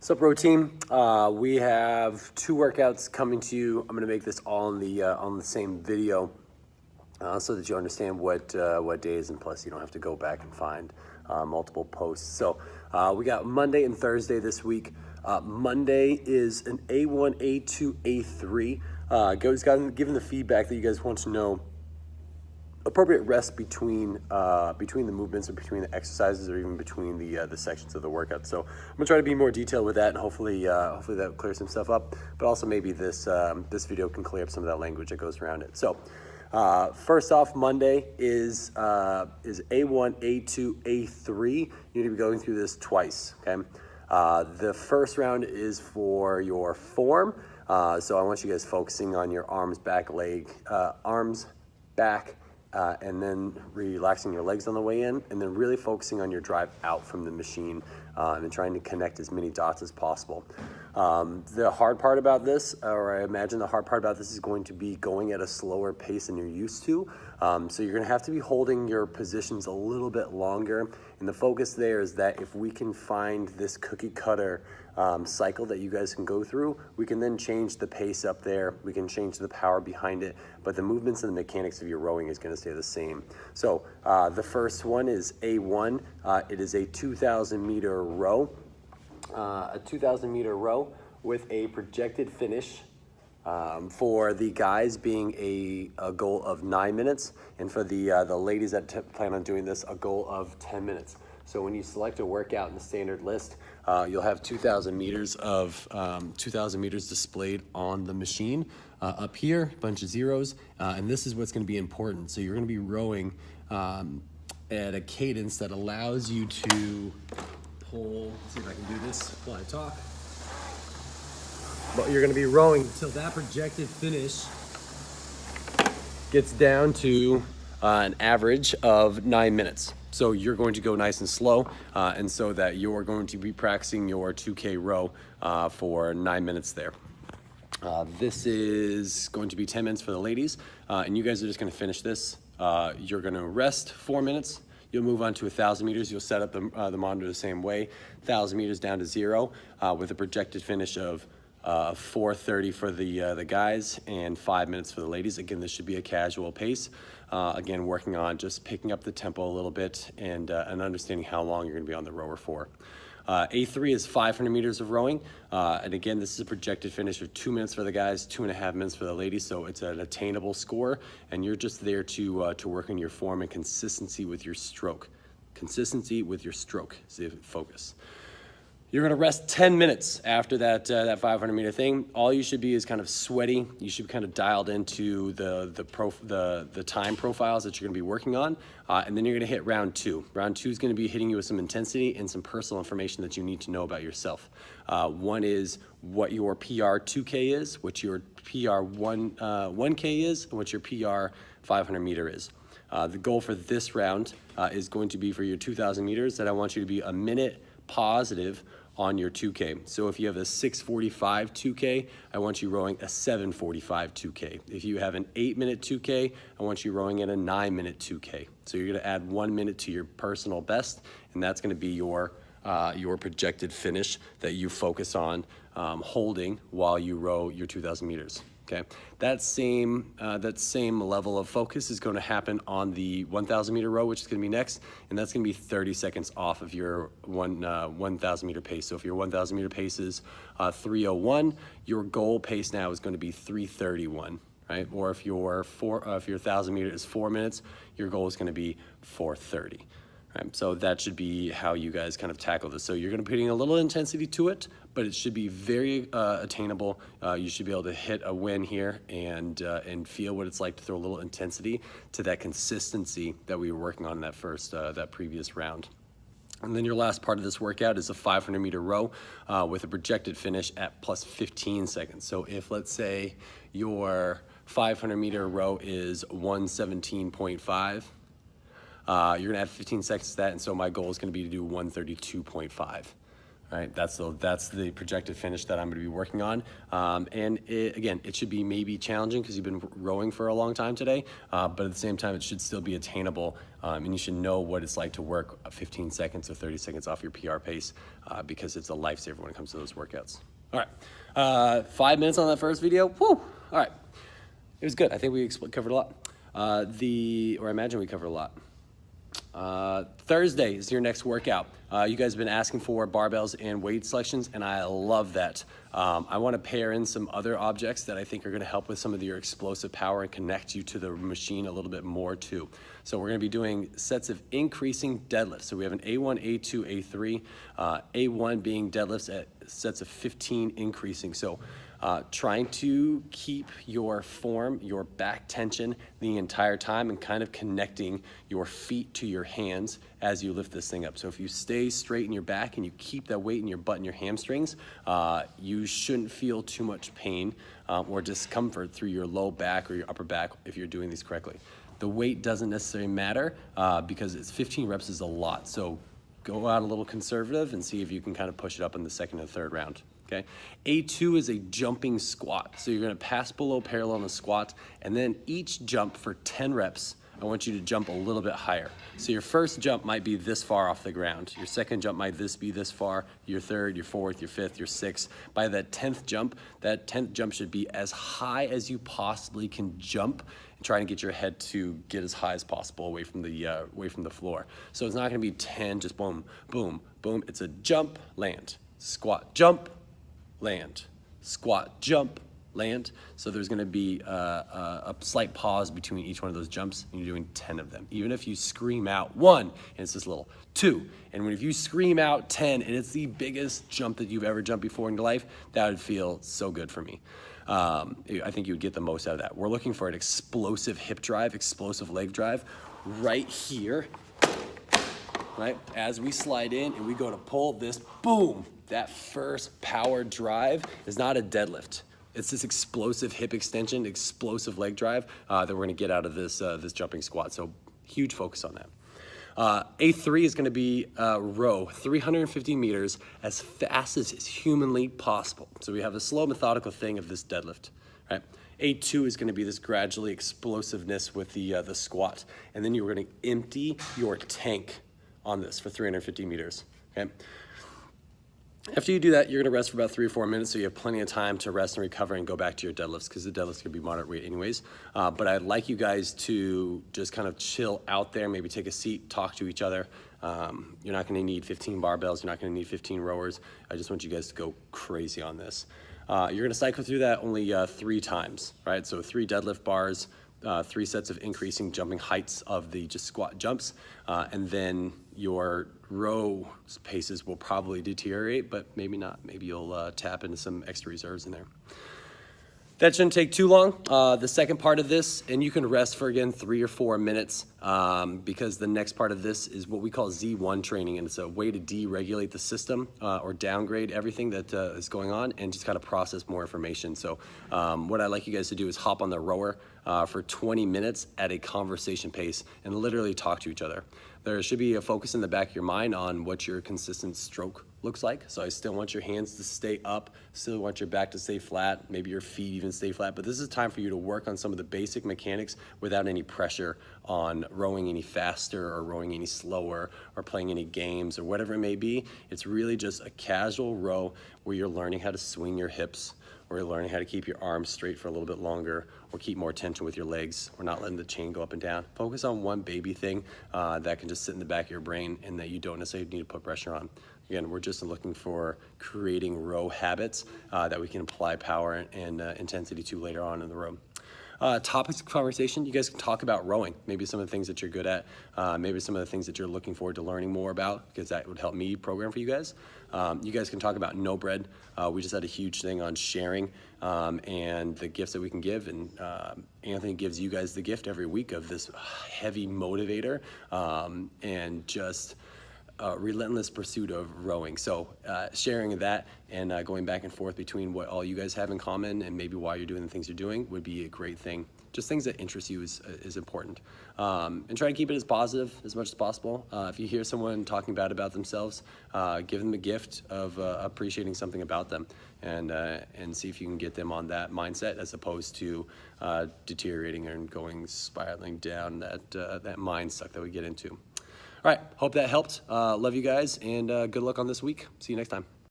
What's up, Row Team? We have two workouts coming to you. I'm going to make this all on the same video so that you understand what days, and plus you don't have to go back and find multiple posts. So we got Monday and Thursday this week. Monday is an A1, A2, A3. Given the feedback that you guys want to know appropriate rest between the movements or between the exercises or even between the sections of the workout. So I'm gonna try to be more detailed with that, and hopefully that clears some stuff up, but also maybe this video can clear up some of that language that goes around it. So first off, Monday is A1, A2, A3. You need to be going through this twice, okay? The first round is for your form. So I want you guys focusing on your arms, back, and then relaxing your legs on the way in, and then really focusing on your drive out from the machine and then trying to connect as many dots as possible. The hard part about this, or I imagine the hard part about this, is going to be going at a slower pace than you're used to. So you're gonna have to be holding your positions a little bit longer. And the focus there is that if we can find this cookie cutter cycle that you guys can go through, we can then change the pace up there, we can change the power behind it, but the movements and the mechanics of your rowing is gonna stay the same. So the first one is A1. It is a 2,000 meter row. A 2,000 meter row with a projected finish for the guys being a goal of 9 minutes, and for the ladies that plan on doing this, a goal of 10 minutes. So when you select a workout in the standard list, you'll have 2,000 meters of 2,000 meters displayed on the machine. Up here, a bunch of zeros, and this is what's going to be important. So you're going to be rowing at a cadence that allows you to pull. Let's see if I can do this while I talk. But you're going to be rowing until that projected finish gets down to an average of 9 minutes. So you're going to go nice and slow, and so that you're going to be practicing your 2K row for 9 minutes there. This is going to be 10 minutes for the ladies, and you guys are just going to finish this. You're going to rest 4 minutes. You'll move on to 1,000 meters. You'll set up the monitor the same way. 1,000 meters down to 0 with a projected finish of 4:30 for the guys and 5 minutes for the ladies. Again, this should be a casual pace. Again, working on just picking up the tempo a little bit and understanding how long you're going to be on the rower for. A3 is 500 meters of rowing. And again, this is a projected finish of 2 minutes for the guys, 2.5 minutes for the ladies. So it's an attainable score, and you're just there to work on your form and consistency with your stroke. Consistency with your stroke is the focus. You're gonna rest 10 minutes after that 500 meter thing. All you should be is kind of sweaty. You should be kind of dialed into the time profiles that you're gonna be working on. And then you're gonna hit round 2. Round 2 is gonna be hitting you with some intensity and some personal information that you need to know about yourself. One is what your PR 2K is, what your PR 1K is, and what your PR 500 meter is. The goal for this round is going to be for your 2,000 meters that I want you to be a minute positive on your 2K. So if you have a 6:45 2K, I want you rowing a 7:45 2K. If you have an 8-minute 2K, I want you rowing at a 9-minute 2K. So you're gonna add 1 minute to your personal best, and that's gonna be your projected finish that you focus on holding while you row your 2,000 meters. Okay, that same level of focus is going to happen on the 1,000 meter row, which is going to be next, and that's going to be 30 seconds off of your 1,000 meter pace. So if your 1,000 meter pace is 3:01, your goal pace now is going to be 3:31, right? Or if your 1,000 meter is 4 minutes, your goal is going to be 4:30. Right, so that should be how you guys kind of tackle this. So you're going to be putting a little intensity to it, but it should be very attainable. You should be able to hit a win here and feel what it's like to throw a little intensity to that consistency that we were working on in that previous round. And then your last part of this workout is a 500 meter row with a projected finish at plus 15 seconds. So if, let's say, your 500 meter row is 117.5, you're gonna add 15 seconds to that, and so my goal is gonna be to do 132.5. Right, that's the projected finish that I'm going to be working on, and again, it should be maybe challenging because you've been rowing for a long time today, but at the same time, it should still be attainable, and you should know what it's like to work 15 seconds or 30 seconds off your PR pace, because it's a lifesaver when it comes to those workouts. All right, 5 minutes on that first video. Woo! All right, it was good. I think we covered a lot. Or I imagine we covered a lot. Thursday is your next workout. You guys have been asking for barbells and weight selections, and I love that. I want to pair in some other objects that I think are going to help with some of your explosive power and connect you to the machine a little bit more too. So we're going to be doing sets of increasing deadlifts. So we have an A1, A2, A3. A1 being deadlifts at sets of 15 increasing. So trying to keep your form, your back tension the entire time and kind of connecting your feet to your hands as you lift this thing up. So if you stay straight in your back and you keep that weight in your butt and your hamstrings, you shouldn't feel too much pain or discomfort through your low back or your upper back if you're doing these correctly. The weight doesn't necessarily matter because it's 15 reps is a lot. So go out a little conservative and see if you can kind of push it up in the second and third round. Okay. A2 is a jumping squat. So you're going to pass below parallel in a squat, and then each jump for 10 reps, I want you to jump a little bit higher. So your first jump might be this far off the ground. Your second jump might be this far. Your third, your fourth, your fifth, your sixth. By that 10th jump should be as high as you possibly can jump, and trying to get your head to get as high as possible away from the floor. So it's not going to be 10, just boom, boom, boom. It's a jump, land, squat, jump, land, squat, jump, land. So there's going to be a slight pause between each one of those jumps, and you're doing 10 of them. Even if you scream out 1, and it's this little 2, and if you scream out 10, and it's the biggest jump that you've ever jumped before in your life, that would feel so good for me. I think you would get the most out of that. We're looking for an explosive hip drive, explosive leg drive right here, right? As we slide in and we go to pull this, boom, that first power drive is not a deadlift. It's this explosive hip extension, explosive leg drive that we're gonna get out of this jumping squat. So huge focus on that. A3 is gonna be row 350 meters as fast as is humanly possible. So we have a slow methodical thing of this deadlift, right? A2 is gonna be this gradually explosiveness with the squat. And then you're gonna empty your tank on this for 350 meters, okay? After you do that, you're gonna rest for about 3 or 4 minutes, so you have plenty of time to rest and recover and go back to your deadlifts, because the deadlifts can be moderate weight anyways. But I'd like you guys to just kind of chill out there, maybe take a seat, talk to each other. You're not gonna need 15 barbells, you're not gonna need 15 rowers. I just want you guys to go crazy on this. You're gonna cycle through that only 3 times, right? So 3 deadlift bars, 3 sets of increasing jumping heights of the just squat jumps, and then your row paces will probably deteriorate, but maybe not. Maybe you'll tap into some extra reserves in there. That shouldn't take too long. The second part of this, and you can rest for, again, 3 or 4 minutes, because the next part of this is what we call Z1 training, and it's a way to deregulate the system or downgrade everything that is going on and just kind of process more information. So what I'd like you guys to do is hop on the rower for 20 minutes at a conversation pace and literally talk to each other. There should be a focus in the back of your mind on what your consistent stroke looks like. So I still want your hands to stay up, still want your back to stay flat, maybe your feet even stay flat, but this is time for you to work on some of the basic mechanics without any pressure on rowing any faster or rowing any slower or playing any games or whatever it may be. It's really just a casual row where you're learning how to swing your hips, or you're learning how to keep your arms straight for a little bit longer, or keep more tension with your legs, or not letting the chain go up and down. Focus on one baby thing that can just sit in the back of your brain and that you don't necessarily need to put pressure on. Again, we're just looking for creating row habits that we can apply power and intensity to later on in the row. Topics of conversation, you guys can talk about rowing, maybe some of the things that you're good at, maybe some of the things that you're looking forward to learning more about, because that would help me program for you guys. You guys can talk about no bread. We just had a huge thing on sharing and the gifts that we can give, and Anthony gives you guys the gift every week of this heavy motivator and just relentless pursuit of rowing. So sharing that and going back and forth between what all you guys have in common and maybe why you're doing the things you're doing would be a great thing. Just things that interest you is important. And try to keep it as positive as much as possible. If you hear someone talking bad about themselves, give them the gift of appreciating something about them, and see if you can get them on that mindset as opposed to deteriorating and spiraling down that mind suck that we get into. All right, hope that helped. Love you guys, and good luck on this week. See you next time.